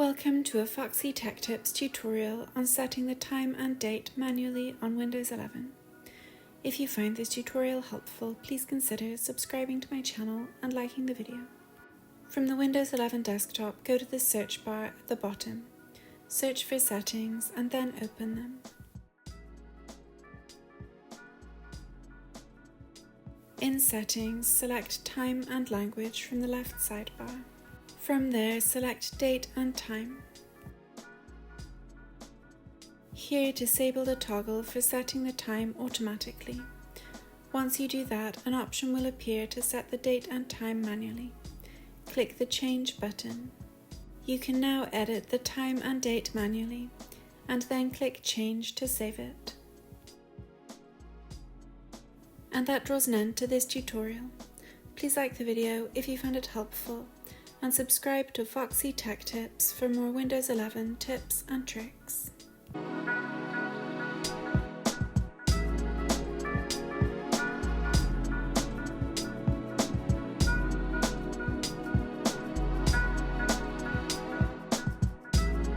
Welcome to a Foxy Tech Tips tutorial on setting the time and date manually on Windows 11. If you find this tutorial helpful, please consider subscribing to my channel and liking the video. From the Windows 11 desktop, go to the search bar at the bottom, search for Settings and then open them. In Settings, select Time and Language from the left sidebar. From there, select Date and Time. Here, disable the toggle for setting the time automatically. Once you do that, an option will appear to set the date and time manually. Click the Change button. You can now edit the time and date manually, and then click Change to save it. And that draws an end to this tutorial. Please like the video if you found it helpful, and subscribe to Foxy Tech Tips for more Windows 11 tips and tricks.